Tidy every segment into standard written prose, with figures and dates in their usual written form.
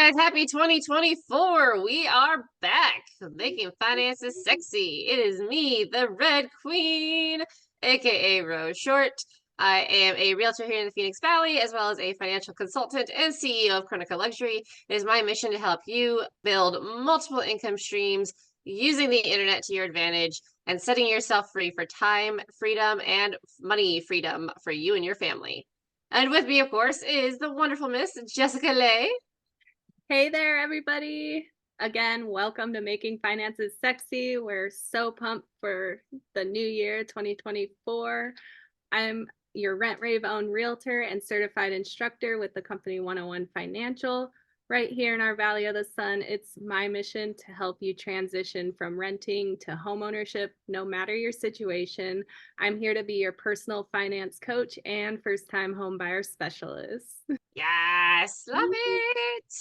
guys, happy 2024. We are back making finances sexy. It is me, the Red Queen, aka Rose Short. I am a realtor here in the Phoenix Valley, as well as a financial consultant and CEO of Chronica Luxury. It is my mission to help you build multiple income streams using the internet to your advantage and setting yourself free for time freedom and money freedom for you and your family. And with me, of course, is the wonderful Miss Jessica Lay. Hey there, everybody. Again, welcome to Making Finances Sexy. We're so pumped for the new year, 2024. I'm your Rent Rave owned realtor and certified instructor with the company 101 Financial. Right here in our Valley of the Sun, it's my mission to help you transition from renting to homeownership, no matter your situation. I'm here to be your personal finance coach and first time home buyer specialist. Yes, love it.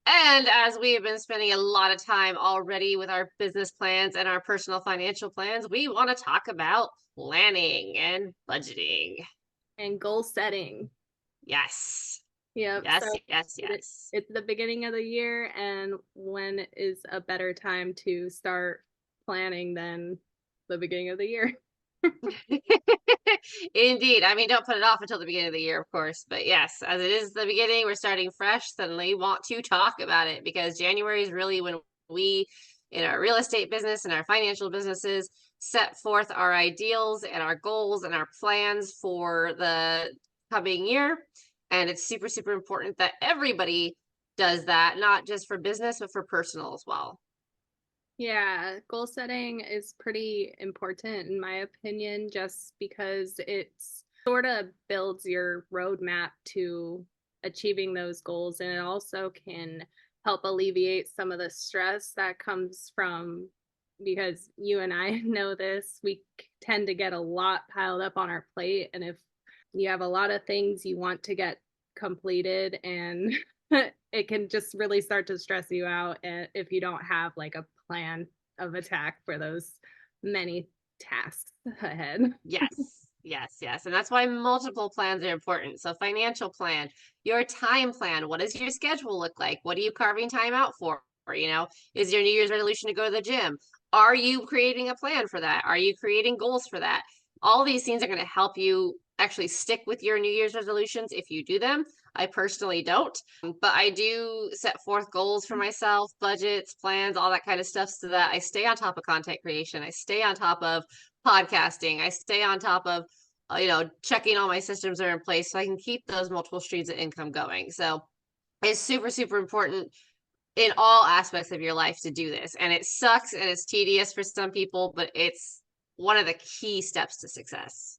And as we have been spending a lot of time already with our business plans and our personal financial plans, we want to talk about planning and budgeting. And goal setting. Yes. Yep. Yes, So yes, yes. it's the beginning of the year, and when is a better time to start planning than the beginning of the year? Indeed. I mean, don't put it off until the beginning of the year, of course. But yes, as it is the beginning, we're starting fresh. Suddenly want to talk about it because January is really when we, in our real estate business and our financial businesses, set forth our ideals and our goals and our plans for the coming year. And it's super, super important that everybody does that, not just for business, but for personal as well. Yeah, goal setting is pretty important in my opinion, just because it's sort of builds your roadmap to achieving those goals, and it also can help alleviate some of the stress that comes from, because you and I know this, we tend to get a lot piled up on our plate, and if you have a lot of things you want to get completed, and it can just really start to stress you out if you don't have like a plan of attack for those many tasks ahead. Yes, yes, yes. And that's why multiple plans are important. So, financial plan, your time plan. What does your schedule look like? What are you carving time out for? Is your New Year's resolution to go to the gym? Are you creating a plan for that? Are you creating goals for that? All these things are going to help you actually stick with your New Year's resolutions if you do them. I personally don't, but I do set forth goals for myself, budgets, plans, all that kind of stuff so that I stay on top of content creation. I stay on top of podcasting. I stay on top of, checking all my systems are in place so I can keep those multiple streams of income going. So it's super, super important in all aspects of your life to do this. And it sucks and it's tedious for some people, but it's one of the key steps to success.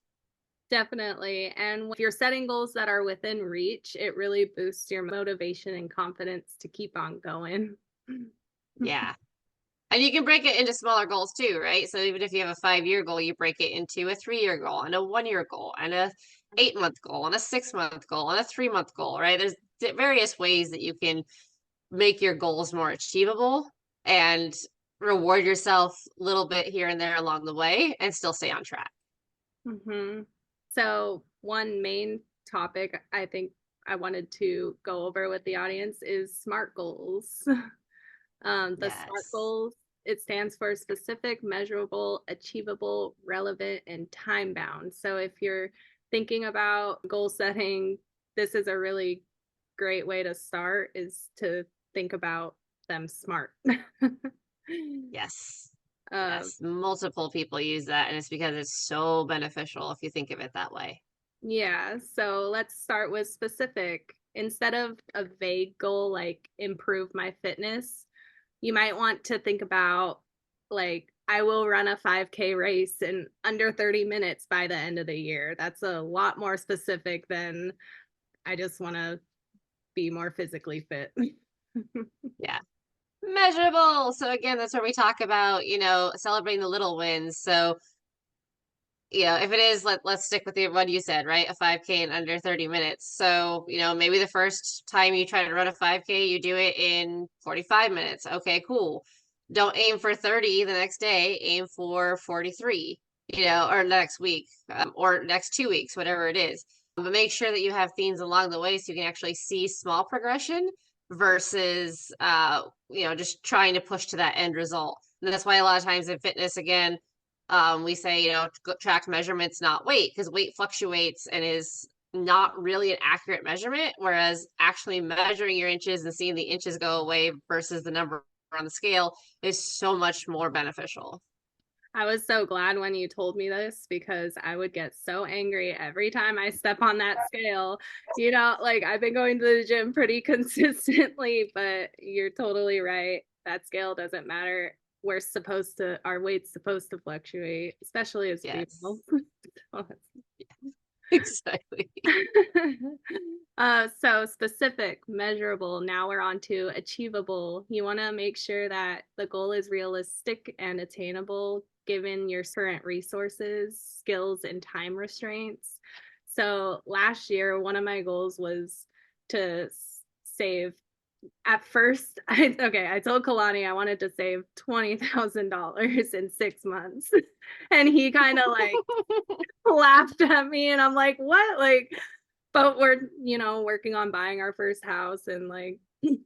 Definitely. And if you're setting goals that are within reach, it really boosts your motivation and confidence to keep on going. Yeah. And you can break it into smaller goals too, right? So even if you have a 5-year goal, you break it into a 3-year goal and a 1-year goal and a 8-month goal and a 6-month goal and a 3-month goal, right? There's various ways that you can make your goals more achievable and reward yourself a little bit here and there along the way and still stay on track. Mm-hmm. So one main topic I think I wanted to go over with the audience is SMART goals. The SMART Yes. goals, it stands for specific, measurable, achievable, relevant, and time bound. So if you're thinking about goal setting, this is a really great way to start, is to think about them SMART. Yes. um, Yes. Multiple people use that, and it's because it's so beneficial if you think of it that way. Yeah, so let's start with specific. Instead of a vague goal like improve my fitness, you might want to think about, like, I will run a 5K race in under 30 minutes by the end of the year. That's a lot more specific than I just want to be more physically fit. Yeah. Measurable. So again, that's where we talk about, celebrating the little wins. So, if it is, let's stick with what you said, right? A 5K in under 30 minutes. So, maybe the first time you try to run a 5K, you do it in 45 minutes. Okay, cool. Don't aim for 30 the next day, aim for 43, or next week, or next 2 weeks, whatever it is. But make sure that you have things along the way so you can actually see small progression versus just trying to push to that end result. And that's why a lot of times in fitness, again, we say, track measurements, not weight, because weight fluctuates and is not really an accurate measurement, whereas actually measuring your inches and seeing the inches go away versus the number on the scale is so much more beneficial. I was so glad when you told me this because I would get so angry every time I step on that scale. Like I've been going to the gym pretty consistently, but you're totally right. That scale doesn't matter. Our weight's supposed to fluctuate, especially as Yes. females. So Exactly. so specific, measurable. Now we're on to achievable. You want to make sure that the goal is realistic and attainable given your current resources, skills, and time restraints. So last year, one of my goals was to save. At first, I told Kalani I wanted to save $20,000 in 6 months, and he kind of like laughed at me, and I'm like, what? Like, but we're, working on buying our first house and like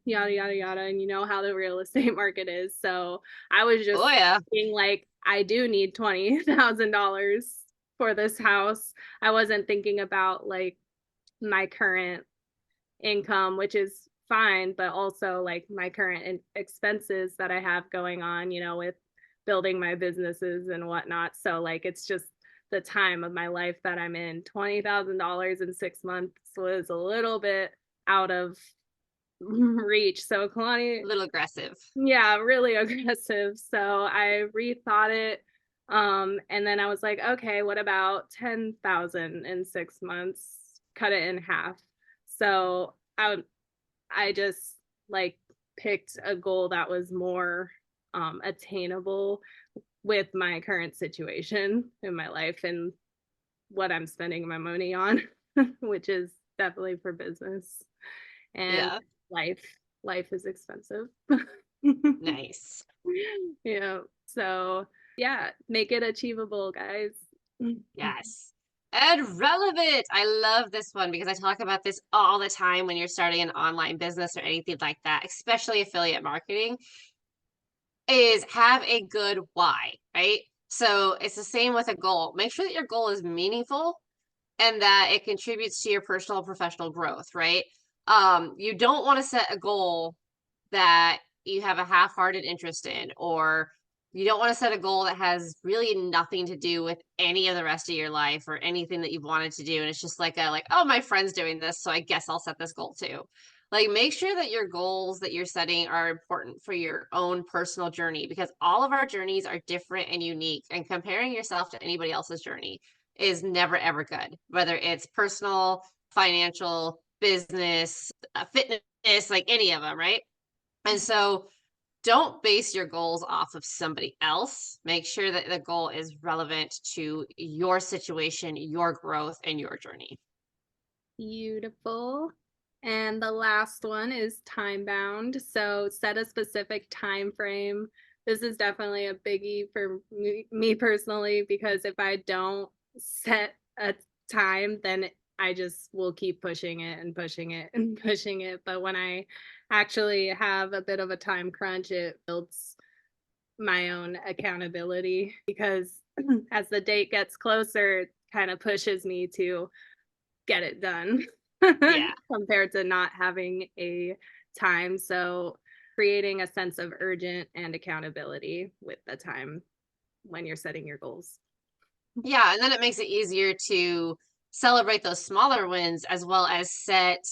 yada yada yada, and you know how the real estate market is. So I was just Oh yeah. being like, I do need $20,000 for this house. I wasn't thinking about like my current income, which is fine, but also like my current expenses that I have going on, with building my businesses and whatnot. So like it's just the time of my life that I'm in. $20,000 in 6 months was a little bit out of reach. So Kalani, A little aggressive. yeah, really aggressive. So I rethought it. And then I was like, okay, what about 10,000 in 6 months? Cut it in half. So I just like picked a goal that was more attainable with my current situation in my life and what I'm spending my money on, which is definitely for business and Yeah. life. Life is expensive. Nice. Yeah. So, yeah, make it achievable, guys. Yes. And relevant. I love this one because I talk about this all the time when you're starting an online business or anything like that, especially affiliate marketing, is have a good why, right? So it's the same with a goal. Make sure that your goal is meaningful and that it contributes to your personal and professional growth, right? You don't want to set a goal that you have a half-hearted interest in, or you don't want to set a goal that has really nothing to do with any of the rest of your life or anything that you've wanted to do, and it's just like, oh, my friend's doing this, so I guess I'll set this goal too. Like, make sure that your goals that you're setting are important for your own personal journey, because all of our journeys are different and unique, and comparing yourself to anybody else's journey is never ever good, whether it's personal, financial, business, fitness, like any of them, right? And so don't base your goals off of somebody else. Make sure that the goal is relevant to your situation, your growth, and your journey. Beautiful. And the last one is time bound. So set a specific time frame. This is definitely a biggie for me personally because if I don't set a time, then I just will keep pushing it and pushing it and pushing it. But when I actually have a bit of a time crunch, it builds my own accountability because as the date gets closer, it kind of pushes me to get it done Yeah. compared to not having a time. So creating a sense of urgent and accountability with the time when you're setting your goals. Yeah. And then it makes it easier to celebrate those smaller wins as well as set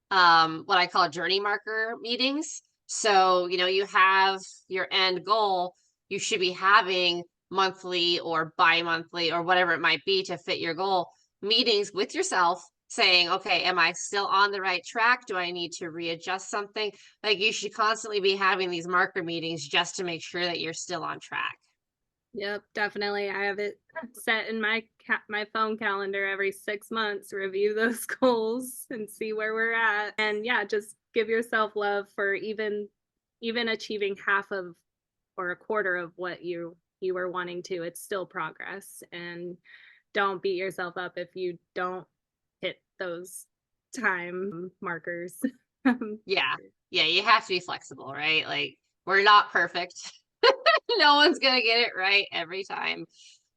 what I call journey marker meetings. So, you have your end goal, you should be having monthly or bi-monthly or whatever it might be to fit your goal meetings with yourself saying, okay, am I still on the right track? Do I need to readjust something? Like you should constantly be having these marker meetings just to make sure that you're still on track. Yep, definitely. I have it set in my phone calendar every 6 months, review those goals and see where we're at. And yeah, just give yourself love for even achieving half of or a quarter of what you were wanting to. It's still progress, and don't beat yourself up if you don't hit those time markers. Yeah. Yeah, you have to be flexible, right? Like we're not perfect. No one's gonna get it right every time.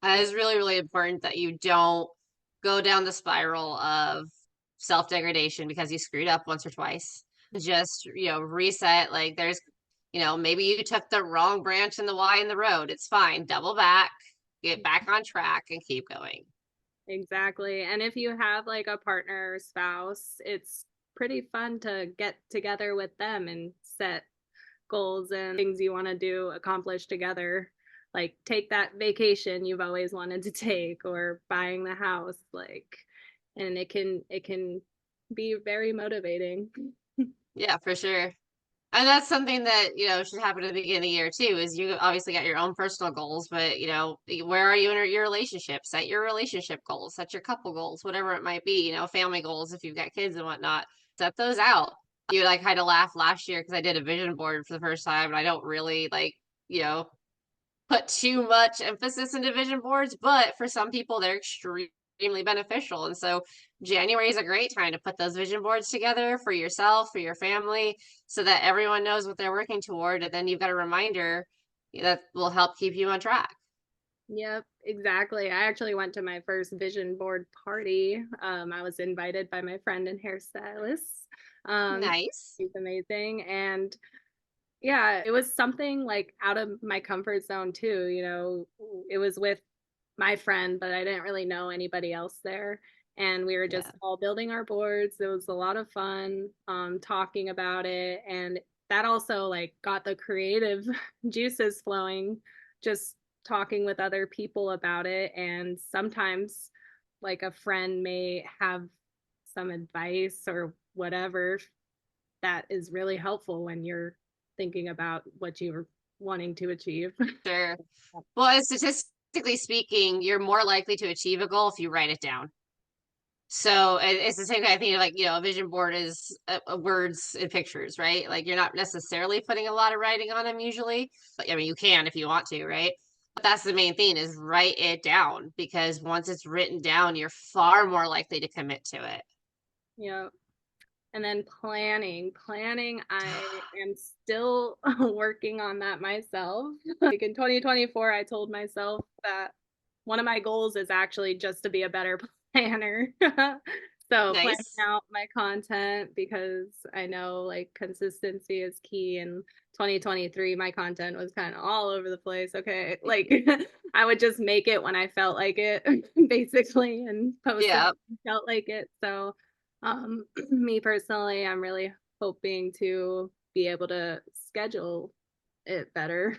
It's really, really important that you don't go down the spiral of self-degradation because you screwed up once or twice. Just, reset. Like there's, maybe you took the wrong branch in the Y in the road. It's fine. Double back, get back on track and keep going. Exactly. And if you have like a partner or spouse, it's pretty fun to get together with them and set goals and things you want to do, accomplish together. Like take that vacation you've always wanted to take or buying the house, like, and it can be very motivating. Yeah, for sure. And that's something that, should happen at the beginning of the year too, is you obviously got your own personal goals, but where are you in your relationship? Set your relationship goals, set your couple goals, whatever it might be, family goals if you've got kids and whatnot. Set those out. You like had to laugh last year because I did a vision board for the first time and I don't really like, you know, put too much emphasis into vision boards, but for some people they're extremely beneficial. And so January is a great time to put those vision boards together for yourself, for your family, so that everyone knows what they're working toward. And then you've got a reminder that will help keep you on track. Yep, exactly. I actually went to my first vision board party. I was invited by my friend and hairstylist. Nice. She's amazing. And yeah, it was something like out of my comfort zone too. It was with my friend, but I didn't really know anybody else there. And we were Yeah. just all building our boards. It was a lot of fun, talking about it. And that also like got the creative juices flowing, just talking with other people about it. And sometimes like a friend may have some advice or whatever that is really helpful when you're thinking about what you're wanting to achieve. Sure. Well, and statistically speaking, you're more likely to achieve a goal if you write it down. So it's the same kind of thing. Like, a vision board is words and pictures, right? Like you're not necessarily putting a lot of writing on them usually, but I mean, you can if you want to, right? But that's the main thing is write it down because once it's written down, you're far more likely to commit to it. Yeah. And then planning, I am still working on that myself. Like in 2024, I told myself that one of my goals is actually just to be a better planner. So planning Nice. out my content because I know like consistency is key. In 2023, my content was kind of all over the place. Okay. Like I would just make it when I felt like it, basically, and post it Yeah. when I felt like it. So me personally, I'm really hoping to be able to schedule it better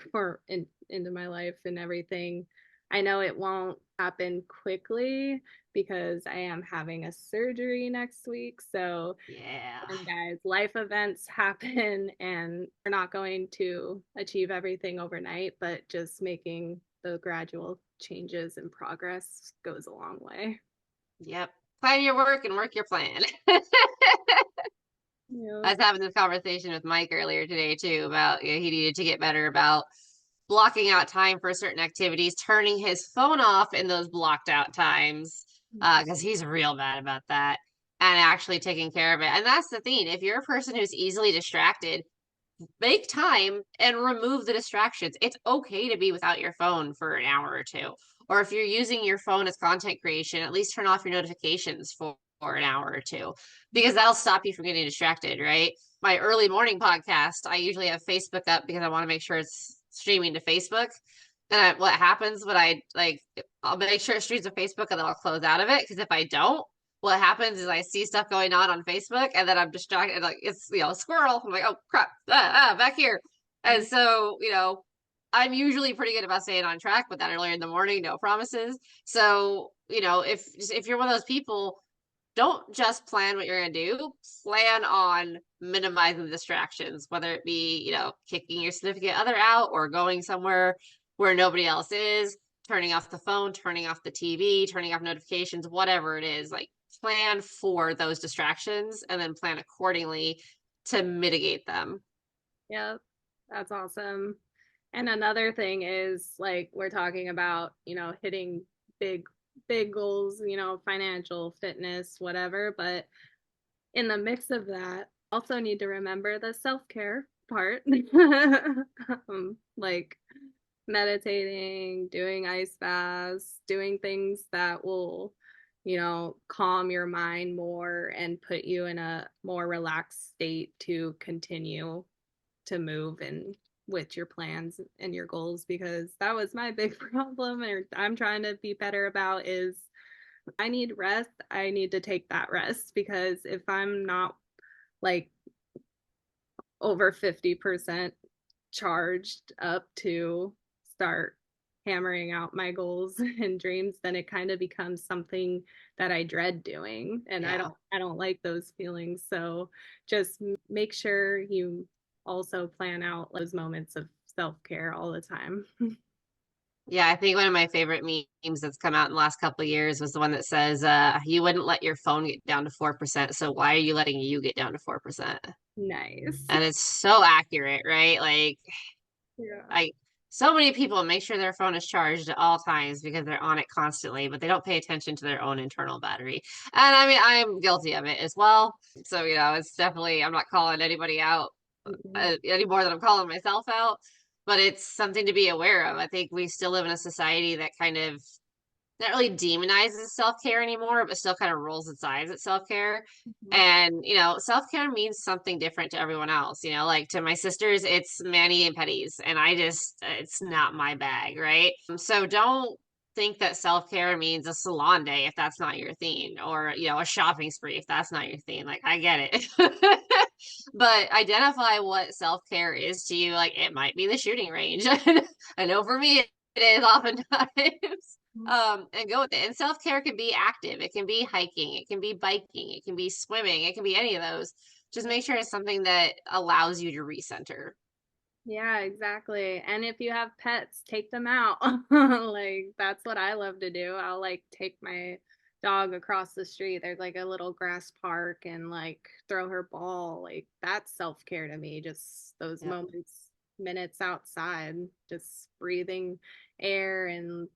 into my life and everything. I know it won't happen quickly because I am having a surgery next week. So, Yeah. and guys, life events happen and we're not going to achieve everything overnight, but just making the gradual changes and progress goes a long way. Yep. Plan your work and work your plan. Yeah. I was having this conversation with Mike earlier today too about he needed to get better about blocking out time for certain activities, turning his phone off in those blocked out times because he's real bad about that, and actually taking care of it. And that's the thing. If you're a person who's easily distracted, make time and remove the distractions. It's okay to be without your phone for an hour or two. Or if you're using your phone as content creation, at least turn off your notifications for an hour or two because that'll stop you from getting distracted, right? My early morning podcast, I usually have Facebook up because I want to make sure it's streaming to Facebook. And what happens when I'll make sure it streams to Facebook and then I'll close out of it because if I don't, what happens is I see stuff going on Facebook and then I'm distracted. Like it's, squirrel. I'm like, oh crap, back here. And so, I'm usually pretty good about staying on track, but that earlier in the morning, no promises. So, if you're one of those people, don't just plan what you're going to do, plan on minimizing the distractions, whether it be, kicking your significant other out or going somewhere where nobody else is, turning off the phone, turning off the TV, turning off notifications, whatever it is. Like plan for those distractions and then plan accordingly to mitigate them. Yep, that's awesome. And another thing is like we're talking about, hitting big, big goals, financial, fitness, whatever. But in the mix of that, Also need to remember the self-care part. Like meditating, doing ice baths, doing things that will, calm your mind more and put you in a more relaxed state to continue to move and with your plans and your goals, because that was my big problem, or I'm trying to be better about, is I need rest. I need to take that rest, because if I'm not like over 50% charged up to start hammering out my goals and dreams, then it kind of becomes something that I dread doing, and I Yeah. don't I don't like those feelings. So just make sure you also plan out those moments of self-care all the time. Yeah, I think one of my favorite memes that's come out in the last couple of years was the one that says, you wouldn't let your phone get down to 4%, so why are you letting you get down to 4%? Nice. And it's so accurate, right? Like, Yeah. I so many people make sure their phone is charged at all times because they're on it constantly, but they don't pay attention to their own internal battery. And I mean, I'm guilty of it as well. So, it's definitely, I'm not calling anybody out Mhm. any more than I'm calling myself out, but it's something to be aware of. I think we still live in a society that kind of not really demonizes self-care anymore, but still kind of rolls its eyes at self-care. Mhm. And, self-care means something different to everyone else. Like to my sisters, it's mani and petties, and it's not my bag, right? So don't think that self-care means a salon day if that's not your thing, or, a shopping spree if that's not your thing. Like, I get it. But identify what self-care is to you. Like, it might be the shooting range. I know for me it is oftentimes. And go with it. And self-care can be active. It can be hiking, it can be biking, it can be swimming, it can be any of those. Just make sure it's something that allows you to recenter. Yeah, exactly. And if you have pets, take them out. Like that's what I love to do. I'll like take my dog across the street. There's like a little grass park, and like throw her ball. Like that's self-care to me. Just those Yep. moments, minutes outside, just breathing air and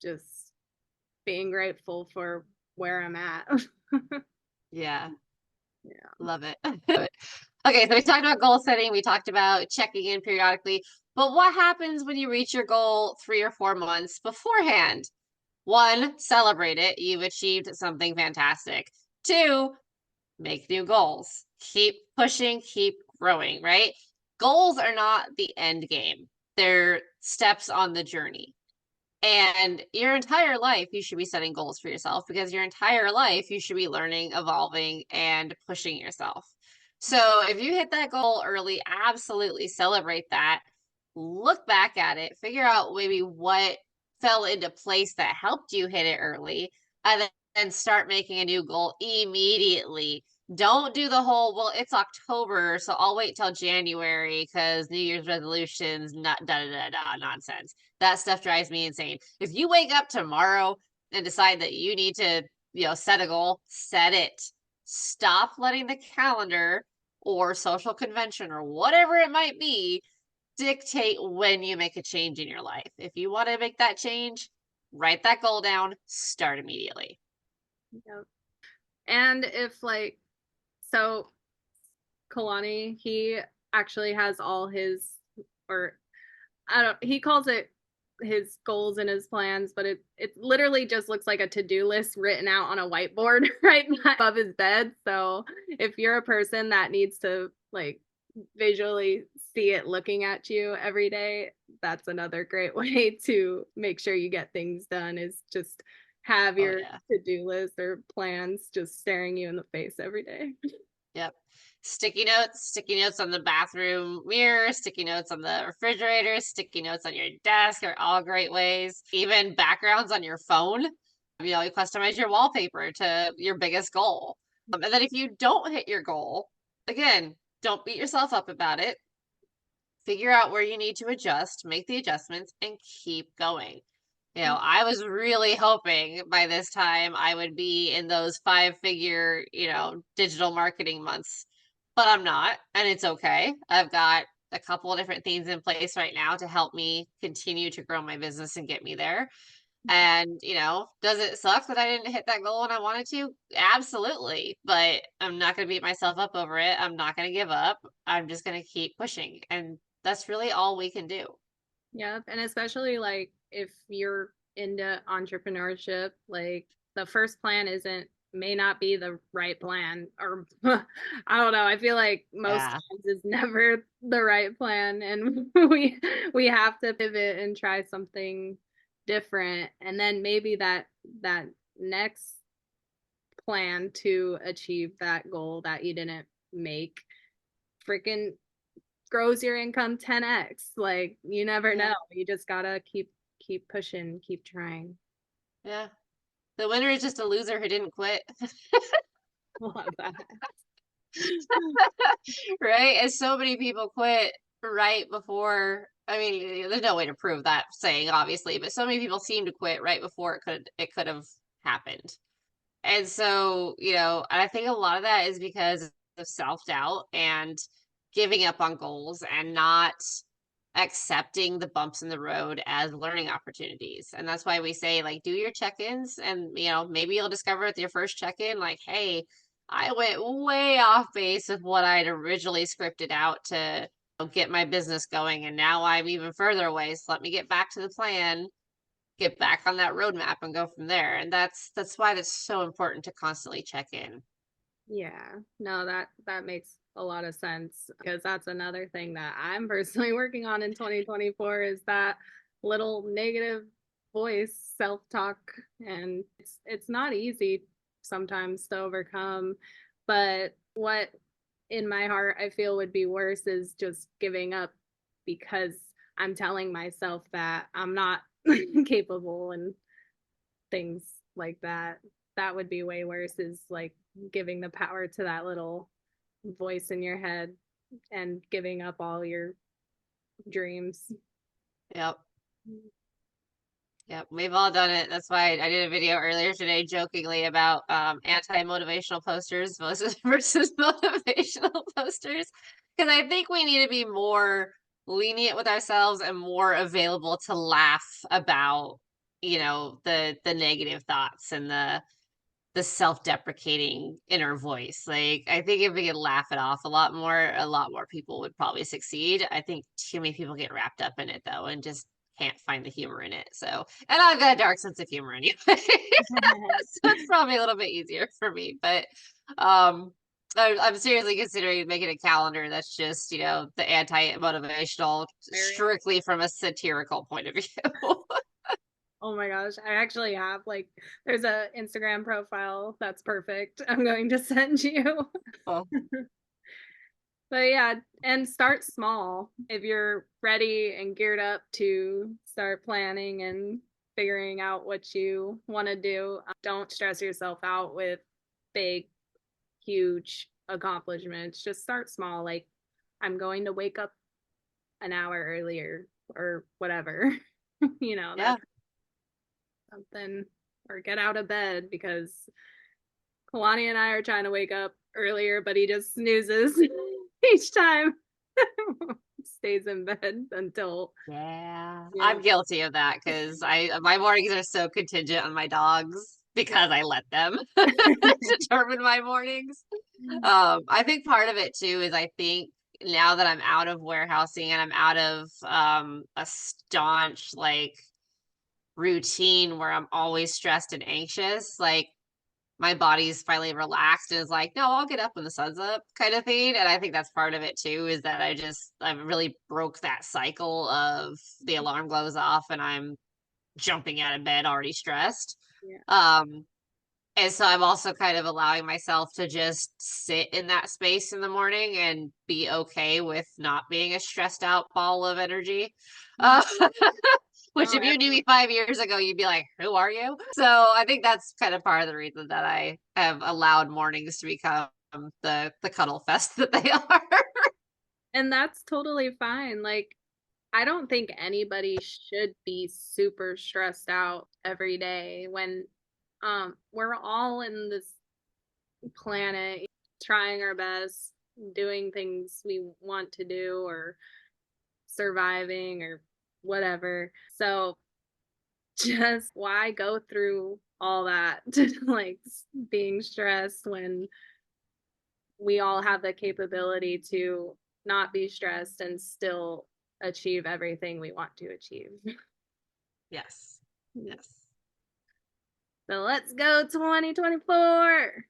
just being grateful for where I'm at. Yeah. Yeah. Love it. Okay, so we talked about goal setting, we talked about checking in periodically, but what happens when you reach your goal 3 or 4 months beforehand? One, celebrate it. You've achieved something fantastic. Two, make new goals. Keep pushing, keep growing, right? Goals are not the end game. They're steps on the journey. And your entire life, you should be setting goals for yourself, because your entire life, you should be learning, evolving, and pushing yourself. So if you hit that goal early, absolutely celebrate that. Look back at it, figure out maybe what fell into place that helped you hit it early, and then start making a new goal immediately. Don't do the whole, well, it's October, so I'll wait till January because New Year's resolutions, not da da da da nonsense. That stuff drives me insane. If you wake up tomorrow and decide that you need to, set a goal, set it. Stop letting the calendar or social convention or whatever it might be dictate when you make a change in your life. If you want to make that change, write that goal down, start immediately. Yep. And if like so Kalani, he actually has all his, or I don't, he calls it his goals and his plans, but it literally just looks like a to-do list written out on a whiteboard right above his bed. So if you're a person that needs to like visually see it looking at you every day, that's another great way to make sure you get things done, is just have Oh, your yeah. to-do list or plans just staring you in the face every day. Yep. Sticky notes on the bathroom mirror, sticky notes on the refrigerator, sticky notes on your desk are all great ways. Even backgrounds on your phone. You customize your wallpaper to your biggest goal. And then if you don't hit your goal, again, don't beat yourself up about it. Figure out where you need to adjust, make the adjustments, and keep going. I was really hoping by this time I would be in those 5-figure, digital marketing months, but I'm not, and it's okay. I've got a couple of different things in place right now to help me continue to grow my business and get me there. And, does it suck that I didn't hit that goal when I wanted to? Absolutely. But I'm not going to beat myself up over it. I'm not going to give up. I'm just going to keep pushing. And that's really all we can do. Yep. And especially like if you're into entrepreneurship, like the first plan isn't may not be the right plan or I don't know. I feel like most Yeah. times is never the right plan and we have to pivot and try something different and then maybe that next plan to achieve that goal that you didn't make freaking grows your income 10x. Like you never Yeah. know. You just gotta keep pushing, keep trying. Yeah. The winner is just a loser who didn't quit. Love that. Right? And so many people quit right before. I mean, there's no way to prove that saying, obviously, but so many people seem to quit right before it could have happened. And so, and I think a lot of that is because of self-doubt and giving up on goals and not accepting the bumps in the road as learning opportunities. And that's why we say, like, do your check-ins and, maybe you'll discover at your first check-in, like, hey, I went way off base with what I'd originally scripted out to get my business going. And now I'm even further away. So let me get back to the plan, get back on that roadmap and go from there. And that's why that's so important to constantly check in. Yeah, no, that makes a lot of sense because that's another thing that I'm personally working on in 2024 is that little negative voice, self-talk, and it's not easy sometimes to overcome. But what in my heart I feel would be worse is just giving up because I'm telling myself that I'm not capable and things like that. That would be way worse is like giving the power to that little voice in your head and giving up all your dreams. Yep. Yep, we've all done it. That's why I did a video earlier today jokingly about anti-motivational posters versus motivational posters. Because I think we need to be more lenient with ourselves and more available to laugh about, the negative thoughts and the self-deprecating inner voice. Like, I think if we could laugh it off a lot more people would probably succeed. I think too many people get wrapped up in it though and just can't find the humor in it. So, and I've got a dark sense of humor anyway. So it's probably a little bit easier for me, but um I'm seriously considering making a calendar that's just, the anti-motivational strictly from a satirical point of view. Oh my gosh, I actually have like there's a Instagram profile that's perfect. I'm going to send you. Well, But yeah, and start small. If you're ready and geared up to start planning and figuring out what you want to do, don't stress yourself out with big, huge accomplishments. Just start small. Like, I'm going to wake up an hour earlier or whatever. yeah. That's something, or get out of bed because Kalani and I are trying to wake up earlier, but he just snoozes each time. Stays in bed until Yeah, yeah. I'm guilty of that because my mornings are so contingent on my dogs because I let them determine my mornings. I think part of it too is I think now that I'm out of warehousing and I'm out of a staunch like routine where I'm always stressed and anxious, like my body's finally relaxed and is like, no, I'll get up when the sun's up kind of thing. And I think that's part of it too, is that I really broke that cycle of the alarm goes off and I'm jumping out of bed already stressed. Yeah. Um, and so I'm also kind of allowing myself to just sit in that space in the morning and be okay with not being a stressed out ball of energy. Mhm. Uh, which No, if you knew me 5 years ago, you'd be like, who are you? So I think that's kind of part of the reason that I have allowed mornings to become the cuddle fest that they are. and that's totally fine. Like, I don't think anybody should be super stressed out every day when we're all in this planet trying our best, doing things we want to do or surviving or whatever. So Just why go through all that to like being stressed when we all have the capability to not be stressed and still achieve everything we want to achieve. Yes. Yes. So let's go 2024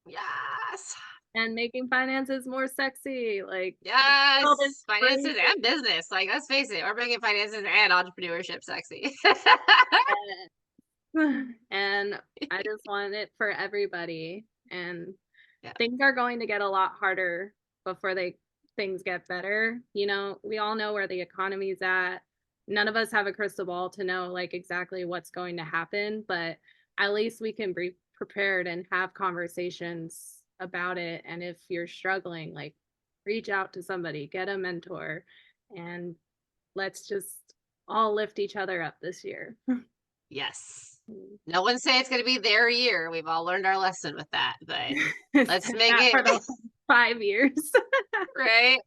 Yes. and making finances more sexy. Like all this Yes. free Finances and business. Like, let's face it, we're making finances and entrepreneurship sexy. and I just want it for everybody. And Yeah. things are going to get a lot harder before things get better. You know, we all know where the economy's at. None of us have a crystal ball to know like exactly what's going to happen, but at least we can be prepared and have conversations about it. And if you're struggling, like reach out to somebody, get a mentor, and let's just all lift each other up this year. Yes. No one say it's going to be their year. We've all learned our lesson with that, but let's Said make that it for the 5 years. right.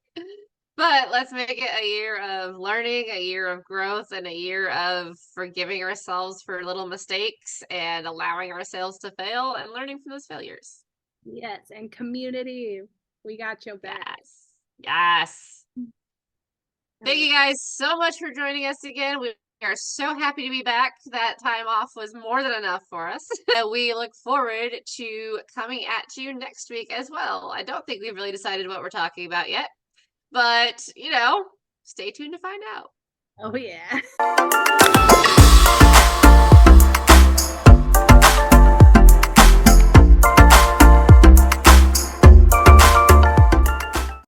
But let's make it a year of learning, a year of growth, and a year of forgiving ourselves for little mistakes and allowing ourselves to fail and learning from those failures. Yes, and community. We got your back. Yes. Yes. Thank Um, you guys so much for joining us again. We are so happy to be back. That time off was more than enough for us. We look forward to coming at you next week as well. I don't think we've really decided what we're talking about yet, but stay tuned to find out. Oh, yeah.